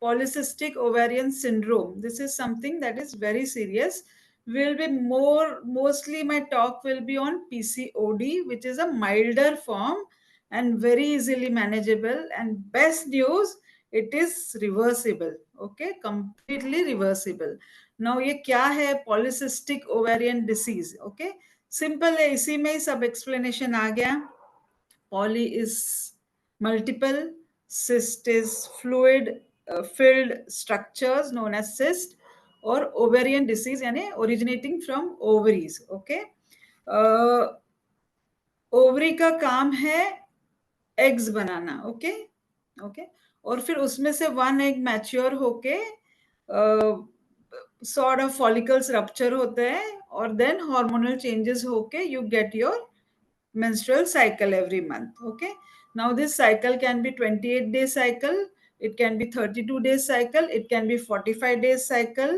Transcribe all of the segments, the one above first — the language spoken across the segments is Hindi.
polycystic ovarian syndrome. This is something that is very serious. Mostly my talk will be on PCOD, which is a milder form and very easily manageable. And best news, it is reversible. Okay, completely reversible. Now ये क्या है polycystic ovarian disease? Okay, simple है, इसी में ही सब explanation आ गया. Poly is multiple, cyst is fluid filled structures known as cyst, और ovarian disease यानी originating from ovaries. Okay, ovary का काम है एग्स बनाना. ओके ओके, और फिर उसमें से वन एग मैच्योर होके सॉर्ट ऑफ फॉलिकल्स रप्चर होते हैं, और देन हार्मोनल चेंजेस होके you get your menstrual cycle every month. Okay, now this cycle can be 28-day cycle, it can be 32-day cycle, it can be 45-day cycle,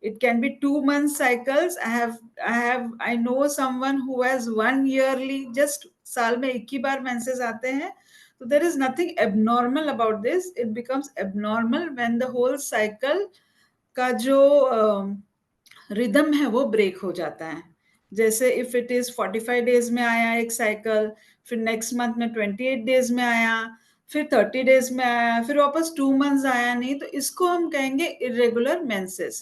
it can be 2-month cycles. I know someone who has 1 yearly, just साल में एक ही बार menses आते हैं. So there is nothing abnormal about this. It becomes abnormal when the whole cycle का जो rhythm है वो break हो जाता है. जैसे इफ इट इज 45 डेज में आया एक साइकिल, फिर नेक्स्ट मंथ में 28 डेज में आया, फिर 30 डेज में आया, फिर वापस 2 मंथ्स आया नहीं, तो इसको हम कहेंगे irregular menses.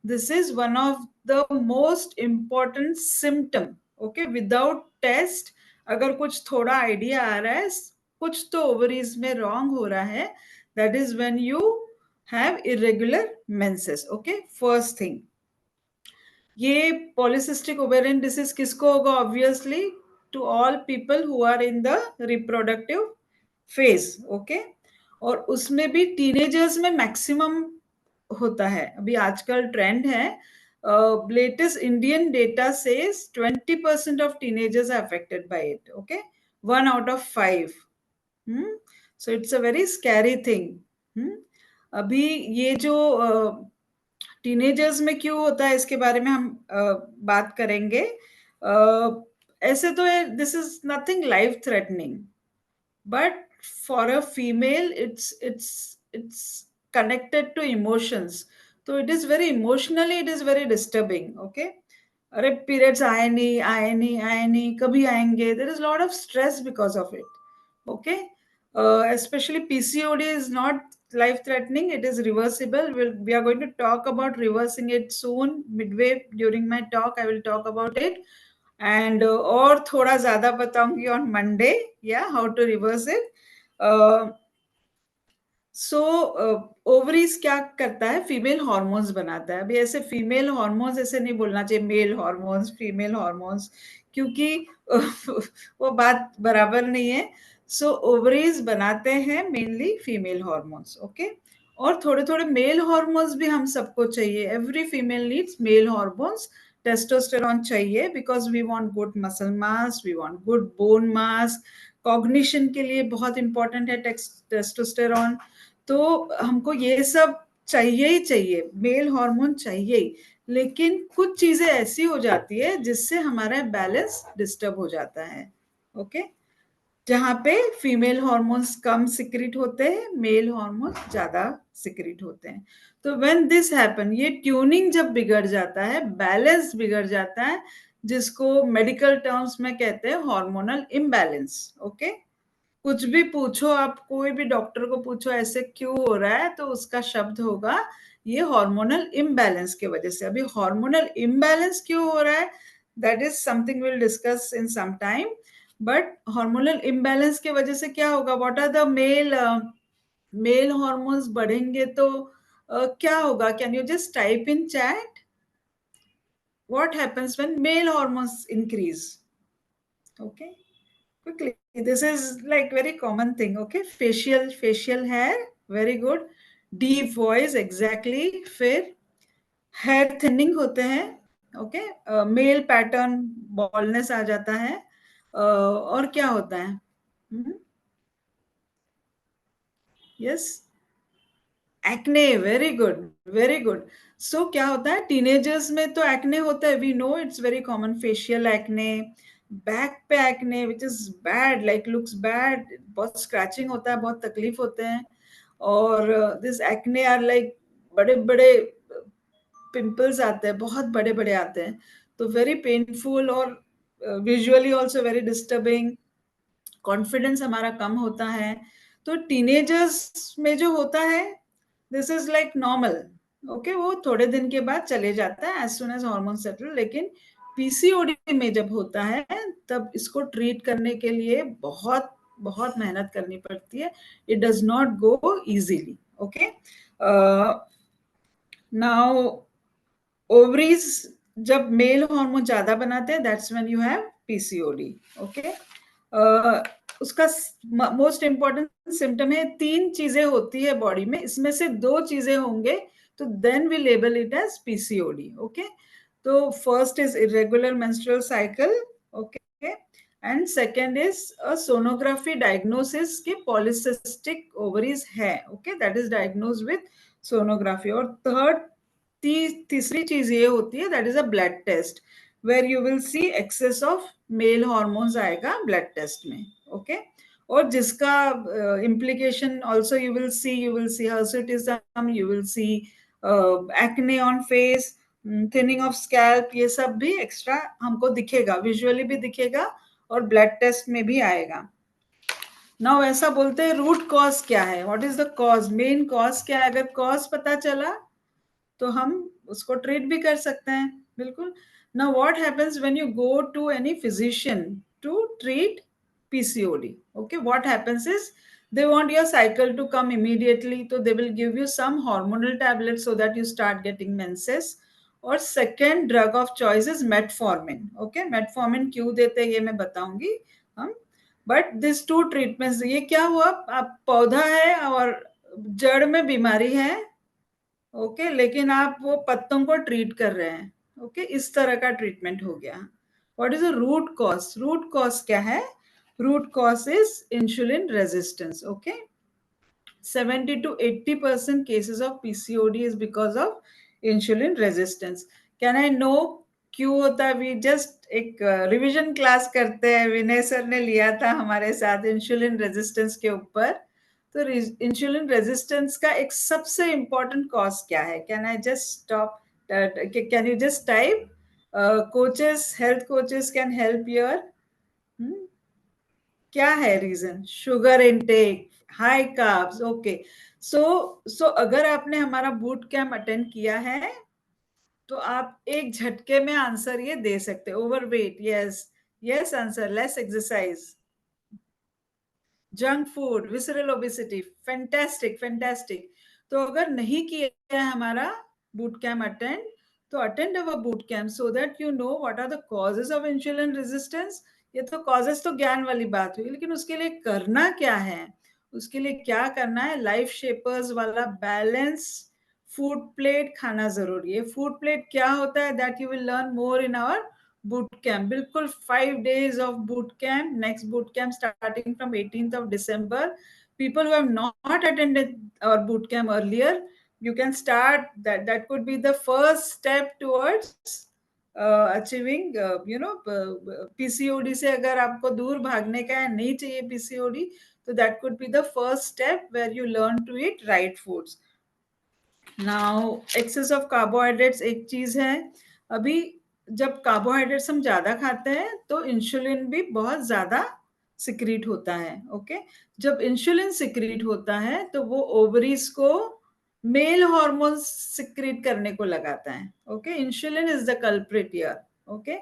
This is one of the most important symptom. Okay, without test अगर कुछ थोड़ा आइडिया आ रहा है, कुछ तो ओवरीज में रॉन्ग हो रहा है, that is when you have irregular menses. Okay, first thing. ये पॉलीसिस्टिक ओवेरियन डिसीज किसको होगा? Obviously to all people who are in the reproductive phase. Okay, और उसमें भी टीनेजर्स में मैक्सिमम होता है. अभी आजकल ट्रेंड है, latest Indian data says 20% of teenagers are affected by it. Okay, 1 out of 5. So it's a very scary thing. अभी ये जो टीनेजर्स में क्यों होता है इसके बारे में हम बात करेंगे. ऐसे तो this is nothing life threatening, but for a female it's connected to emotions. तो it is very emotionally, it is very disturbing. Okay, अरे पीरियड्स आए नहीं, कभी आएंगे. There is lot of stress because of it. Okay, especially PCOD is not life threatening, it is reversible. We are going to talk about reversing it soon. Midway during my talk I will talk about it, and और थोड़ा ज़्यादा बताऊंगी on Monday, yeah, how to reverse it. So ovaries क्या करता है? फीमेल हार्मोन्स बनाता है. अभी ऐसे फीमेल हार्मोन्स ऐसे नहीं बोलना चाहिए, मेल हार्मोन्स, फीमेल हार्मोन्स, क्योंकि वो बात बराबर नहीं है. सो ओवरीज बनाते हैं मेनली फीमेल हार्मोन्स. ओके, और थोड़े थोड़े मेल हार्मोन्स भी हम सबको चाहिए. Every female needs male hormones. Testosterone चाहिए because we want good muscle mass, we want good bone mass. Cognition के लिए बहुत इंपॉर्टेंट है टेस्टोस्टेरॉन. तो हमको ये सब चाहिए ही चाहिए, मेल हार्मोन चाहिए ही. लेकिन कुछ चीजें ऐसी हो जाती है जिससे हमारा बैलेंस डिस्टर्ब हो जाता है. ओके, जहां पे फीमेल हार्मोन्स कम सिक्रेट होते हैं, मेल हार्मोन्स ज्यादा सिक्रेट होते हैं. तो व्हेन दिस हैपन, ये ट्यूनिंग जब बिगड़ जाता है, बैलेंस बिगड़ जाता है, जिसको मेडिकल टर्म्स में कहते हैं हार्मोनल इम्बैलेंस. ओके, कुछ भी पूछो आप, कोई भी डॉक्टर को पूछो ऐसे क्यों हो रहा है, तो उसका शब्द होगा ये हार्मोनल इम्बैलेंस की वजह से. अभी हार्मोनल इम्बैलेंस क्यों हो रहा है, that is something will discuss in some time. But hormonal imbalance की वजह से क्या होगा? What are the male hormones बढ़ेंगे तो क्या होगा? Can you just type in chat what happens when male hormones increase? Okay, quickly, this is like very common thing. Okay, facial hair, very good. Deep voice, exactly. फिर hair thinning होते हैं. ओके, मेल पैटर्न बॉल्डनेस आ जाता है. और क्या होता है? Yes, acne. Very good, very good. So क्या होता है? टीनेजर्स में तो एक्ने होता है, we know, it's very common. Facial acne, back पे acne which is bad, like looks bad, बहुत स्क्रैचिंग होता है, बहुत तकलीफ होते हैं. और दिस एक्ने आर लाइक बड़े बड़े पिंपल्स आते हैं, बहुत बड़े बड़े आते हैं, तो वेरी पेनफुल और visually also very disturbing. Confidence हमारा कम होता है। तो टीनेजर्स में जो होता है, this is like normal, okay, वो थोड़े दिन के बाद चले जाता है as soon as hormone settle. लेकिन पीसीओडी में जब होता है तब इसको ट्रीट करने के लिए बहुत बहुत मेहनत करनी पड़ती है। It does not go easily, okay. Now ovaries जब मेल हार्मोन ज्यादा बनाते हैं, that's when you have PCOD, okay. उसका मोस्ट इंपॉर्टेंट सिम्टम है, 3 चीजें होती है बॉडी में, इसमें से 2 चीजें होंगे तो then we label it as PCOD, okay. तो first is irregular menstrual cycle, okay, and second is a sonography diagnosis के पॉलिसिस्टिक ओवरीज है, okay, that is diagnose with sonography. और थर्ड तीसरी चीज ये होती है, that is a blood test where you will see excess of male hormones आएगा ब्लड टेस्ट में, ओके। और जिसका implication also you will see hirsutism, you will C acne on face, thinning of scalp, ये सब भी एक्स्ट्रा हमको दिखेगा, विजुअली भी दिखेगा और ब्लड टेस्ट में भी आएगा। नाउ ऐसा बोलते हैं रूट कॉज क्या है, what is the cause, main cause क्या है। अगर कॉज पता चला तो हम उसको ट्रीट भी कर सकते हैं, बिल्कुल। Now what happens when you go to any physician to treat PCOD, okay, what happens is they want your cycle to come immediately, so they will give you some hormonal tablets so that you start getting menses. और second drug of choice is metformin, okay, metformin क्यों देते हैं ये मैं बताऊंगी हम। बट दिस टू ट्रीटमेंट्स, ये क्या हुआ, आप पौधा है और जड़ में बीमारी है, ओके, लेकिन आप वो पत्तों को ट्रीट कर रहे हैं, ओके, इस तरह का ट्रीटमेंट हो गया। What is a root cause, root cause क्या है, root cause is insulin resistance, okay. 70 to 80% cases of PCOD is because of insulin resistance. Can I know क्यों होता है? वी जस्ट एक रिवीजन क्लास करते हैं, विनय सर ने लिया था हमारे साथ इंसुलिन रेजिस्टेंस के ऊपर। तो इंसुलिन रेजिस्टेंस का एक सबसे इंपॉर्टेंट कॉज क्या है? Can I just stop, can you just type, coaches, health coaches can help your, क्या है reason? Sugar intake, high carbs, okay. So अगर आपने हमारा बूट कैंप अटेंड किया है तो आप एक झटके में आंसर ये दे सकते, overweight, yes, yes answer, less exercise, junk food, visceral obesity, fantastic fantastic. तो अगर नहीं किया है हमारा बूट कैंप अटेंड, तो attend our boot camp so that you know what are the causes of insulin resistance. ये तो कॉजेस तो ज्ञान वाली बात हुई, लेकिन उसके लिए करना क्या है, उसके लिए क्या करना है, लाइफ शेपर्स वाला बैलेंस फूड प्लेट खाना जरूरी है। फूड प्लेट क्या होता है, that you will learn more in our boot camp, बिल्कुल 5 days of boot camp, next boot camp starting from 18th of December. People who have not attended our boot camp earlier, you can start that, that could be the first step towards achieving PCOD से अगर आपको दूर भागने का है, नहीं चाहिए PCOD, तो that could be the first step where you learn to eat right foods. Now excess of carbohydrates एक चीज है। अभी जब कार्बोहाइड्रेट्स हम ज्यादा खाते हैं तो इंसुलिन भी बहुत ज्यादा सिक्रीट होता है, ओके। जब इंसुलिन सिक्रीट होता है तो वो ओवरीज को मेल हार्मोन सिक्रीट करने को लगाता है, okay. Insulin is the culprit here, okay.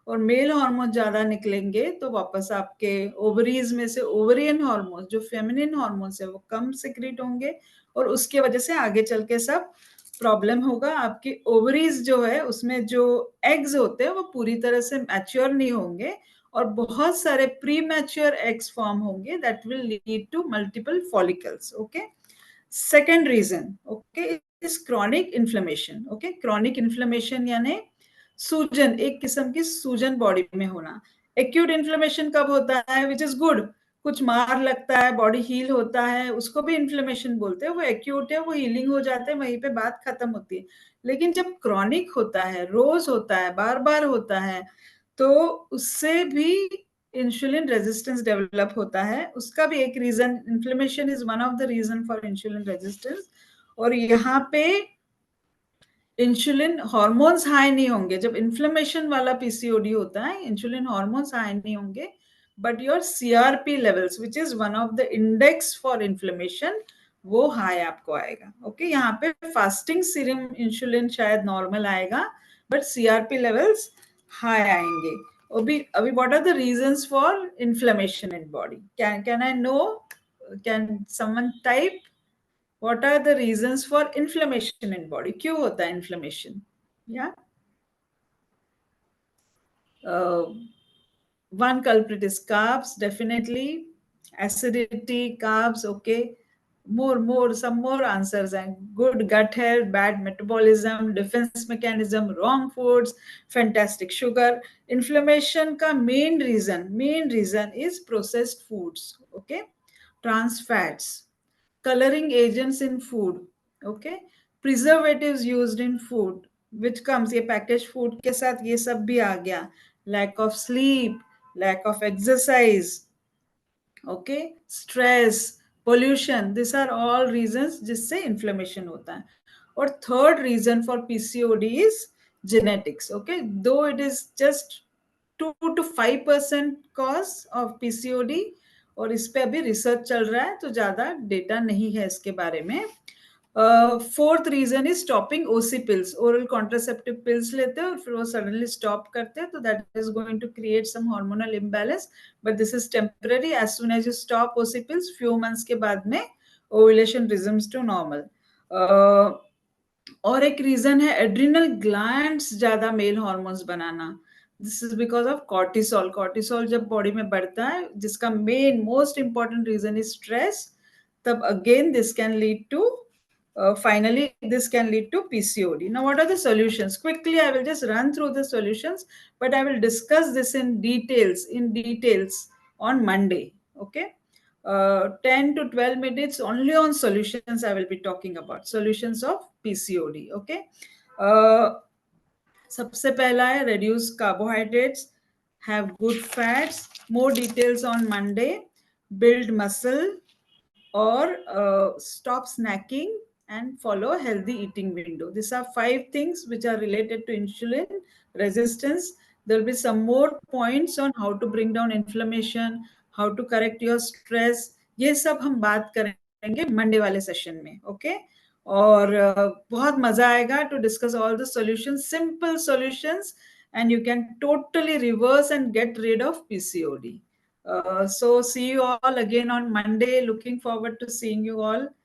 और मेल हार्मोन ज्यादा निकलेंगे तो वापस आपके ओवरीज में से ओवरियन हार्मोन, जो फेमिनिन हार्मोन्स है, वो कम सिक्रीट होंगे और उसके वजह से आगे चल के सब प्रॉब्लम होगा। आपकी ओवरीज जो है उसमें जो एग्स होते हैं वो पूरी तरह से मैच्योर नहीं होंगे और बहुत सारे प्री मैच्योर एग्स फॉर्म होंगे, that will lead to multiple follicles, okay. Second reason, okay, is chronic inflammation, okay. Chronic inflammation यानी सूजन, एक किस्म की सूजन बॉडी में होना। एक्यूट इन्फ्लेमेशन कब होता है, विच इज गुड, कुछ मार लगता है, बॉडी हील होता है, उसको भी इन्फ्लेमेशन बोलते हैं, वो एक्यूट है, वो हीलिंग हो जाते हैं, वहीं पे बात खत्म होती है। लेकिन जब क्रॉनिक होता है, रोज होता है, बार बार होता है, तो उससे भी इंसुलिन रेजिस्टेंस डेवलप होता है, उसका भी एक reason, inflammation is one of the reason for insulin resistance. और यहाँ पे इंसुलिन हार्मोन्स हाई नहीं होंगे जब इन्फ्लेमेशन वाला पीसीओडी होता है, इंसुलिन हार्मोन्स हाई नहीं होंगे, but your CRP levels which is one of the index for inflammation, वो हाई आपको आएगा। ओके यहाँ पे फास्टिंग सीरम इंसुलिन शायद नॉर्मल आएगा, बट सीआरपी लेवल्स हाई आएंगे। अभी what are the reasons for inflammation in body? Can I know, can someone type what are the reasons for inflammation in body? क्यों होता है inflammation? Yeah. uh, One culprit is carbs, definitely. Acidity, carbs, okay. Some more answers. And good gut health, bad metabolism, defense mechanism, wrong foods, fantastic sugar. Inflammation ka main reason is processed foods, okay. Trans fats, coloring agents in food, okay, preservatives used in food, which comes ये packaged food के साथ ये सब भी आ गया, lack of sleep, lack of exercise, okay, stress, pollution, these are all reasons जिससे inflammation होता है। और third reason for PCOD is genetics, okay, though it is just 2 to 5% cause of PCOD, और इस पे अभी रिसर्च चल रहा है तो ज्यादा डेटा नहीं है इसके बारे में। Fourth reason is stopping OC pills, oral contraceptive pills लेते हैं और फिर वो सडनली स्टॉप करते हैं, तो that is going to create some hormonal imbalance, but this is temporary. As soon as you stop OC pills, few months के बाद में ओव्यूलेशन रिज्यूम्स टू नॉर्मल। और एक रीजन है एड्रिनल ग्लैंड्स ज्यादा मेल हार्मोन्स बनाना, this is because of cortisol. Cortisol जब बॉडी में बढ़ता है, जिसका main most important reason is stress, तब again this can lead to finally this can lead to PCOD. Now what are the solutions? Quickly I will just run through the solutions, but I will discuss this in details on Monday, okay. 10 to 12 minutes only on solutions I will be talking about, solutions of PCOD, okay. सबसे पहला है reduce carbohydrates, have good fats, more details on Monday, build muscle, or stop snacking and follow a healthy eating window. These are 5 things which are related to insulin resistance. There will be some more points on how to bring down inflammation, how to correct your stress. ये सब हम बात करेंगे मंडे वाले सेशन में, ओके। और बहुत मजा आएगा to discuss all the solutions, simple solutions, and you can totally reverse and get rid of PCOD. So see you all again on Monday. Looking forward to seeing you all.